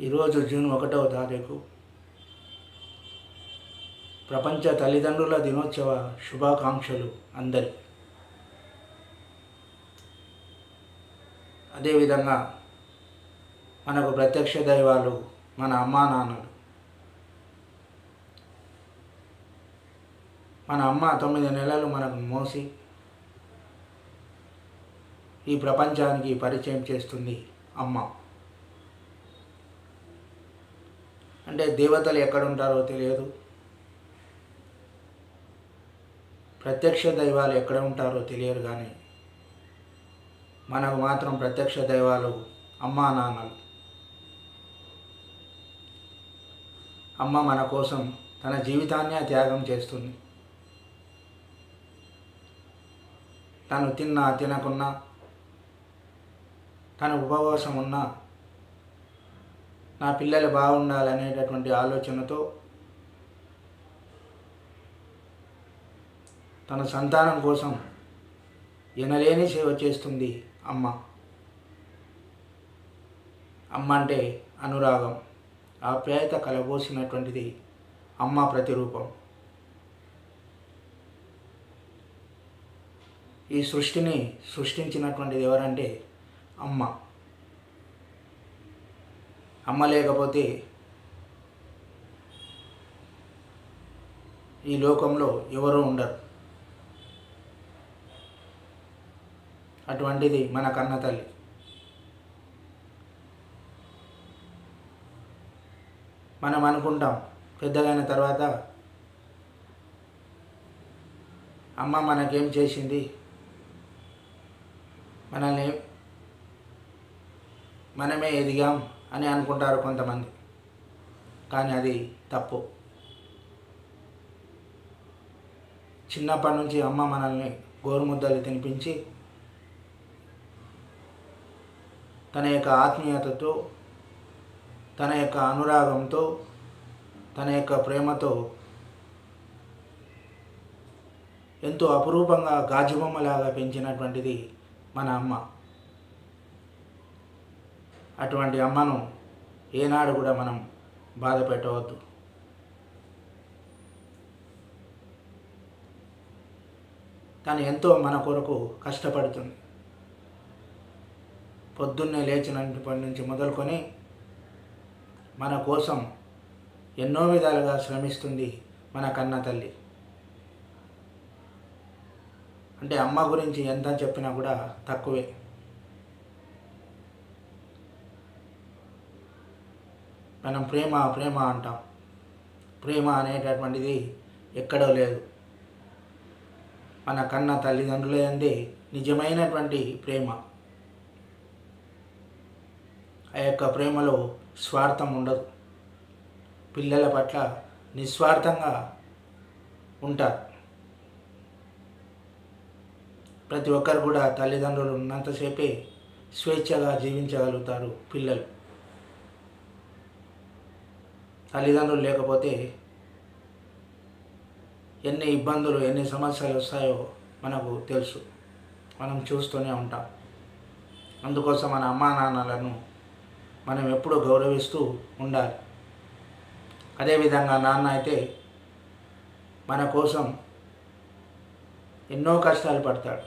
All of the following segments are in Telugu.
ఈరోజు జూన్ 1వ తారీఖు ప్రపంచ తల్లిదండ్రుల దినోత్సవ శుభాకాంక్షలు అందరి. అదేవిధంగా మనకు ప్రత్యక్ష దైవాలు మన అమ్మా నాన్నలు. మన అమ్మ 9 నెలలు మనకు మోసి ఈ ప్రపంచానికి పరిచయం చేస్తుంది అమ్మ. అంటే దేవతలు ఎక్కడుంటారో తెలియదు, ప్రత్యక్ష దైవాలు ఎక్కడ ఉంటారో తెలియదు, కానీ మనకు మాత్రం ప్రత్యక్ష దైవాలు అమ్మా నాన్నలు. అమ్మ మన కోసం తన జీవితాన్ని త్యాగం చేస్తుంది. తను తిన్నా తినకున్నా, తను ఉపవాసం ఉన్నా నా పిల్లలు బాగుండాలనేటటువంటి ఆలోచనతో తన సంతానం కోసం ఎనలేని సేవ చేస్తుంది అమ్మ. అమ్మ అంటే అనురాగం, ఆప్యాయత కలబోసినటువంటిది అమ్మ ప్రతిరూపం. ఈ సృష్టిని సృష్టించినటువంటిది ఎవరంటే అమ్మ. అమ్మ లేకపోతే ఈ లోకంలో ఎవరూ ఉండరు. అటువంటిది మన కన్న తల్లి. మనం అనుకుంటాం పెద్దగైన తర్వాత అమ్మ మనకేం చేసింది, మనమే ఎదిగాం అని అనుకుంటారు కొంతమంది, కానీ అది తప్పు. చిన్నప్పటి నుంచి అమ్మ మనల్ని గోరుముద్దలు తినిపించి తన యొక్క ఆత్మీయతతో, తన యొక్క అనురాగంతో, తన యొక్క ప్రేమతో ఎంతో అపురూపంగా గాజుబొమ్మలాగా పెంచినటువంటిది మన అమ్మ. అటువంటి అమ్మను ఏనాడు కూడా మనం బాధ పెట్టవద్దు. తను ఎంతో మన కొరకు కష్టపడుతుంది. పొద్దున్నే లేచినప్పటి నుంచి మొదలుకొని మన కోసం ఎన్నో విధాలుగా శ్రమిస్తుంది మన కన్న తల్లి. అంటే అమ్మ గురించి ఎంత చెప్పినా కూడా తక్కువే. మనం ప్రేమ ప్రేమ అంటాం, ప్రేమ అనేటటువంటిది ఎక్కడో లేదు. మన కన్న తల్లిదండ్రులే అందే నిజమైనటువంటి ప్రేమ. ఆ యొక్క ప్రేమలో స్వార్థం ఉండదు. పిల్లల పట్ల నిస్వార్థంగా ఉంటారు. ప్రతి ఒక్కరు కూడా తల్లిదండ్రులు ఉన్నంతసేపే స్వేచ్ఛగా జీవించగలుగుతారు పిల్లలు. తల్లిదండ్రులు లేకపోతే ఎన్ని ఇబ్బందులు, ఎన్ని సమస్యలు వస్తాయో మనకు తెలుసు, మనం చూస్తూనే ఉంటాం. అందుకోసం మన అమ్మా నాన్నలను మనం ఎప్పుడూ గౌరవిస్తూ ఉండాలి. అదేవిధంగా నాన్న అయితే మన కోసం ఎన్నో కష్టాలు పడతాడు.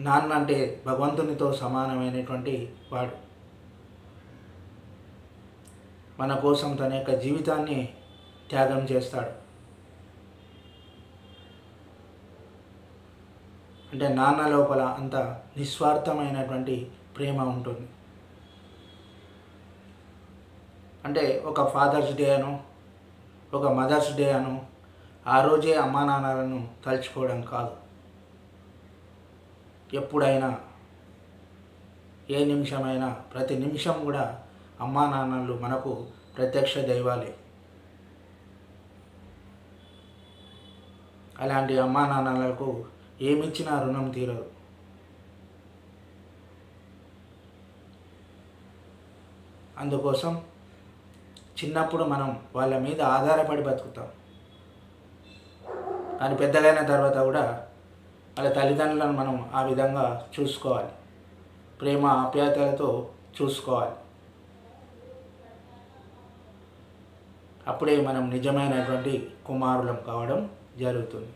నాన్న అంటే భగవంతునితో సమానమైనటువంటి వాడు. మన కోసం తన యొక్క జీవితాన్ని త్యాగం చేస్తాడు. అంటే నాన్న లోపల అంత నిస్వార్థమైనటువంటి ప్రేమ ఉంటుంది. అంటే ఒక ఫాదర్స్ డే అను, ఒక మదర్స్ డే అను ఆ రోజే అమ్మా నాన్నలను తలుచుకోవడం కాదు. ఎప్పుడైనా, ఏ నిమిషమైనా, ప్రతి నిమిషం కూడా అమ్మా నాన్నలు మనకు ప్రత్యక్ష దైవాలే. అలాంటి అమ్మా నాన్నలకు ఏమిచ్చినా రుణం తీరదు. అందుకోసం చిన్నప్పుడు మనం వాళ్ళ మీద ఆధారపడి బతుకుతాం, కానీ పెద్దగైన తర్వాత కూడా వాళ్ళ తల్లిదండ్రులను మనం ఆ విధంగా చూసుకోవాలి, ప్రేమ ఆప్యాయతలతో చూసుకోవాలి. అప్పుడే మనం నిజమైనటువంటి కుమారులం కావడం జరుగుతుంది.